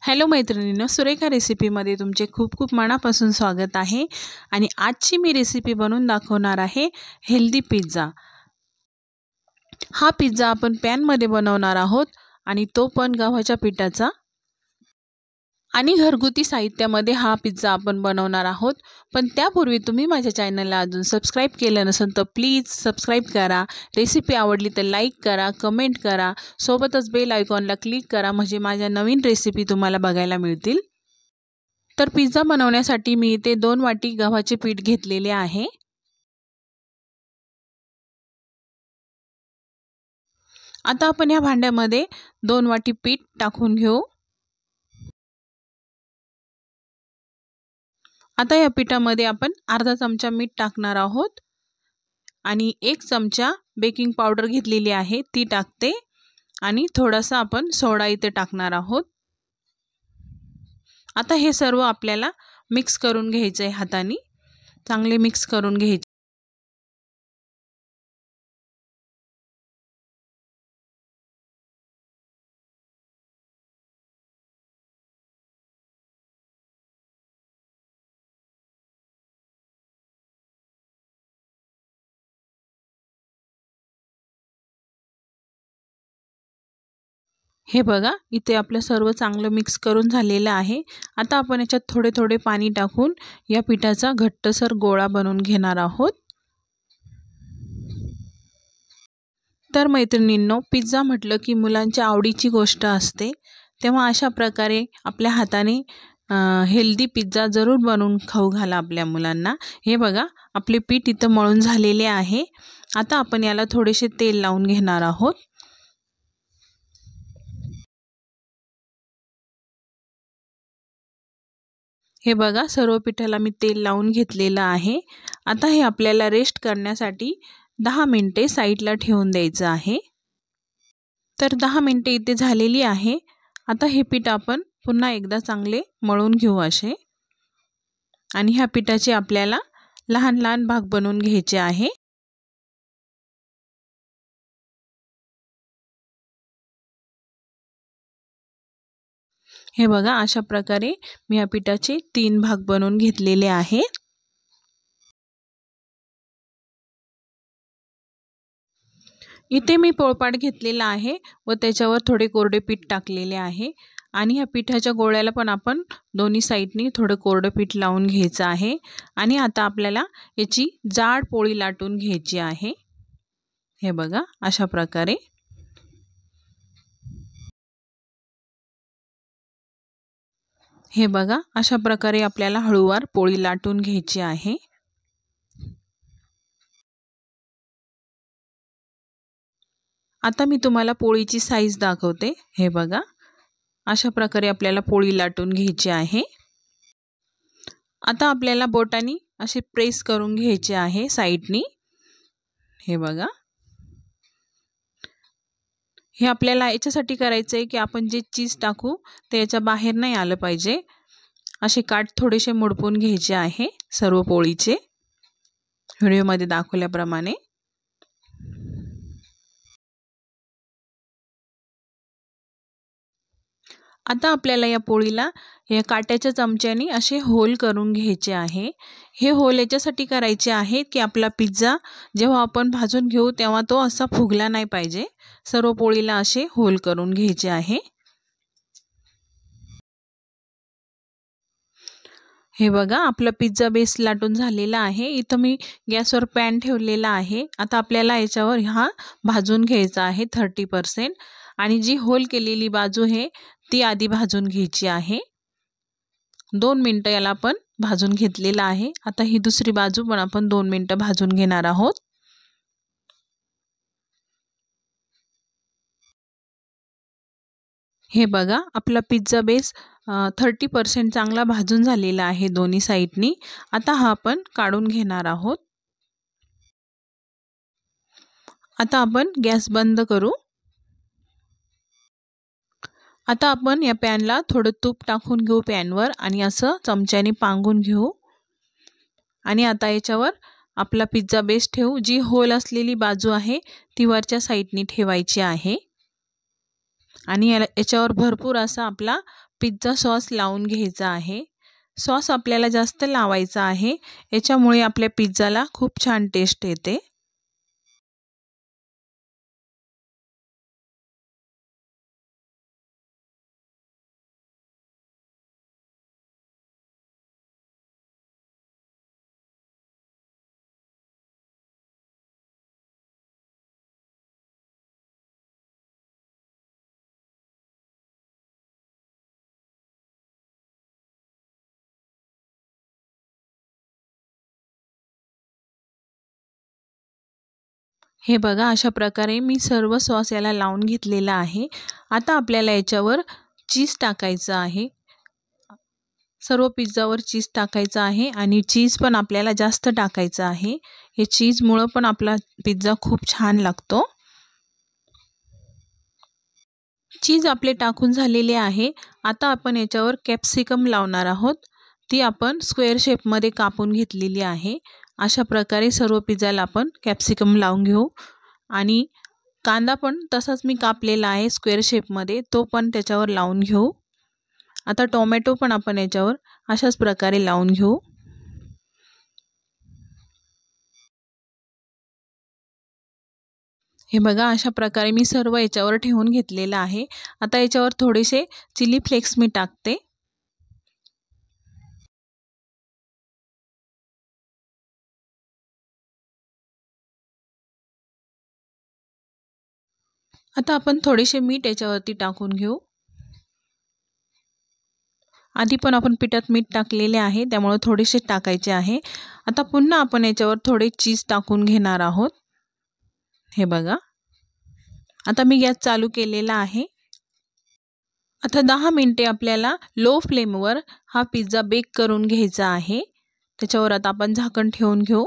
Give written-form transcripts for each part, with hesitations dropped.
Hello मैत्रिणींनो, सुरेखा रेसिपीमध्ये तुमचे खूप खूप मनापासून स्वागत आहे। आणि आजची मी रेसिपी बनवून दाखवणार आहे हेल्दी पिझ्झा। हा पिझ्झा आपण पॅनमध्ये बनवणार आहोत आणि तो पण गव्हाच्या पिठाचा। आणि घरगुती साहित्यामध्ये हा पिझ्झा आपण बनवणार आहोत। पण त्यापूर्वी तुम्ही माझ्या चॅनलला अजून सबस्क्राइब केलं नसेल तर प्लीज सबस्क्राइब करा। रेसिपी आवडली तर लाईक करा, कमेंट करा, सोबतच बेल आयकॉनला क्लिक करा म्हणजे माझ्या नवीन रेसिपी तुम्हाला बघायला मिळतील। तर पिझ्झा बनवण्यासाठी मी इथे 2 वाटी गव्हाचे पीठ घेतलेले आहे। आता आपण या भांड्यामध्ये 2 वाटी पीठ टाकून घेऊ। आता या पिठामध्ये आपण अर्धा चमचा मीठ टाकणार आहोत आणि 1 चमचा बेकिंग पावडर घेतलेली आहे ती टाकते आणि थोडासा आपण सोडा इथे टाकणार आहोत। आता हे सर्व आपल्याला मिक्स करून घ्यायचे आहे, हाताने चांगले मिक्स करून घ्यायचे। हे बघा, इथे आपलं सर्व चांगलं मिक्स करून झालेलं आहे। आता आपण याच्यात थोडे थोडे पाणी टाकून या पिठाचा घट्टसर गोळा बनवून घेणार आहोत। तर मैत्रिणींनो, पिझ्झा म्हटलं की मुलांच्या आवडीची गोष्ट असते, तेव्हा अशा प्रकारे आपल्या हाताने हेल्दी पिझ्झा जरूर बनवून खाऊ घाला आपल्या मुलांना। हे बघा, आपले पीठ इथं मळून झालेले आहे। आता आपण याला थोडेसे तेल लावून घेणार आहोत। हे बघा, सर्व पिठाला मी तेल लावून घेतलेलं आहे। आता हे आपल्याला रेस्ट करण्यासाठी 10 मिनिटे साईडला ठेवून द्यायचं आहे। तर 10 मिनिटे इथे झालेली आहे। आता हे पीठ आपण पुन्हा एकदा चांगले मळून घेऊ असे। आणि ह्या पिठाचे आपल्याला लहान लहान भाग बनवून घ्यायचे आहे। हे बघा, अशा प्रकारे मी या पिठाचे 3 भाग बनवून घेतलेले आहेत। इथे मी पोळपाट घेतलेला आहे व त्याच्यावर थोडे कोरडे पीठ टाकलेले आहे। आणि ह्या पिठाच्या गोळ्याला पण आपण दोन्ही साइडनी थोडं कोरडं पीठ लावून घ्यायचं आहे। आणि आता आपल्याला याची जाड पोळी लाटून घ्यायची आहे। हे बघा, अशा प्रकारे। हे बघा, अशा प्रकारे आपल्याला हळूवार पोळी लाटून घ्यायची आहे। आता मी तुम्हाला पोळीची साईज दाखवते। हे बघा, अशा प्रकारे आपल्याला पोळी लाटून घ्यायची आहे। आता आपल्याला बोटांनी असे प्रेस करून घ्यायचे आहे साइडनी। हे बघा, हे आपल्याला याच्यासाठी करायचं आहे की आपण जे चीज टाकू ते याच्या बाहेर नाही आलं पाहिजे। असे काठ थोडेसे मोडपून घ्यायचे आहे सर्व पोळीचे, व्हिडिओमध्ये दाखवल्याप्रमाणे। आता आपल्याला या पोळीला या काट्याच्या चमच्याने असे होल करून घ्यायचे आहे। हे होल याच्यासाठी करायचे आहेत की आपला पिझ्झा जेव्हा आपण भाजून घेऊ तेव्हा तो असा फुगला नाही पाहिजे। सर्व पोळीला असे होल करून घ्यायचे आहे। हे बघा, आपला पिझ्झा बेस लाटून झालेला आहे। इथं मी गॅसवर पॅन ठेवलेला आहे। आता आपल्याला याच्यावर हा भाजून घ्यायचा आहे 30%। आणि जी होल केलेली बाजू आहे ती आधी भाजून घ्यायची आहे। 2 मिनिटं याला आपण भाजून घेतलेला आहे। आता ही दुसरी बाजू पण आपण 2 मिनिटं भाजून घेणार आहोत। हे बघा, आपला पिझ्झा बेस 30% चांगला भाजून झालेला आहे दोन्ही साइडनी। आता हा आपण काढून घेणार आहोत। आता आपण गॅस बंद करू। आता आपण या पॅनला थोडं तूप टाकून घेऊ पॅनवर आणि असं चमच्याने पांगून घेऊ। आणि आता याच्यावर आपला पिझ्झा बेस ठेवू। जी होल असलेली बाजू आहे ती वरच्या साइडनी ठेवायची आहे। आणि याच्यावर भरपूर असा आपला पिझ्झा सॉस लावून घ्यायचा आहे। सॉस आपल्याला जास्त लावायचा आहे, याच्यामुळे आपल्या पिझ्झाला खूप छान टेस्ट येते। हे बघा, अशा प्रकारे मी सर्व सॉस याला लावून घेतलेला आहे। आता आपल्याला याच्यावर चीज टाकायचं आहे। सर्व पिझ्झावर चीज टाकायचं आहे आणि चीज पण आपल्याला जास्त टाकायचं आहे। हे चीजमुळे पण आपला पिझ्झा खूप छान लागतो। चीज आपले टाकून झालेले आहे। आता आपण याच्यावर कॅप्सिकम लावणार आहोत। ती आपण स्क्वेअर शेपमध्ये कापून घेतलेली आहे। अशा प्रकारे सर्व पिझ्झाला आपण कॅप्सिकम लावून घेऊ आणि कांदा पण तसाच मी कापलेला आहे स्क्वेअर शेपमध्ये, तो पण त्याच्यावर लावून घेऊ। आता टोमॅटो पण आपण याच्यावर अशाच प्रकारे लावून घेऊ। हे बघा, अशा प्रकारे मी सर्व याच्यावर ठेवून घेतलेलं आहे। आता याच्यावर थोडेसे चिली फ्लेक्स मी टाकते। आता आपण थोडेसे मीठ याच्यावरती टाकून घेऊ। आधी पण आपण पिठात मीठ टाकलेले आहे, त्यामुळे थोडेसे टाकायचे आहे। आता पुन्हा आपण याच्यावर थोडे चीज टाकून घेणार आहोत। हे बघा, आता मी गॅस चालू केलेला आहे। आता 10 मिनिटे आपल्याला लो फ्लेमवर हा पिझ्झा बेक करून घ्यायचा आहे। त्याच्यावर आता आपण झाकण ठेवून घेऊ।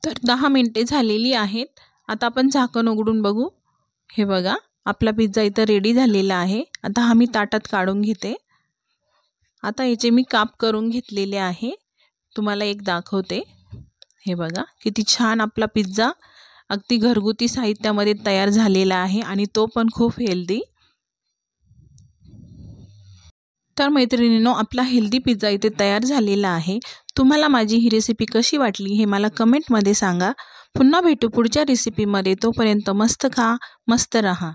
तर 10 मिनिटे झालेली आहेत। आता आपण झाकण उघडून बघू। हे बघा, आपला पिझ्झा इथं रेडी झालेला आहे। आता हा मी ताटात काढून घेते। आता याचे मी काप करून घेतलेले आहे, तुम्हाला एक दाखवते। हे बघा, किती छान आपला पिझ्झा अगदी घरगुती साहित्यामध्ये तयार झालेला आहे आणि तो पण खूप हेल्दी। तर मैत्रिणींनो, आपला हेल्दी पिझ्झा इथे तयार झालेला आहे। तुम्हाला माझी ही रेसिपी कशी वाटली हे मला कमेंटमध्ये सांगा। पुन्हा भेटू पुढच्या रेसिपीमध्ये, तोपर्यंत मस्त खा, मस्त रहा।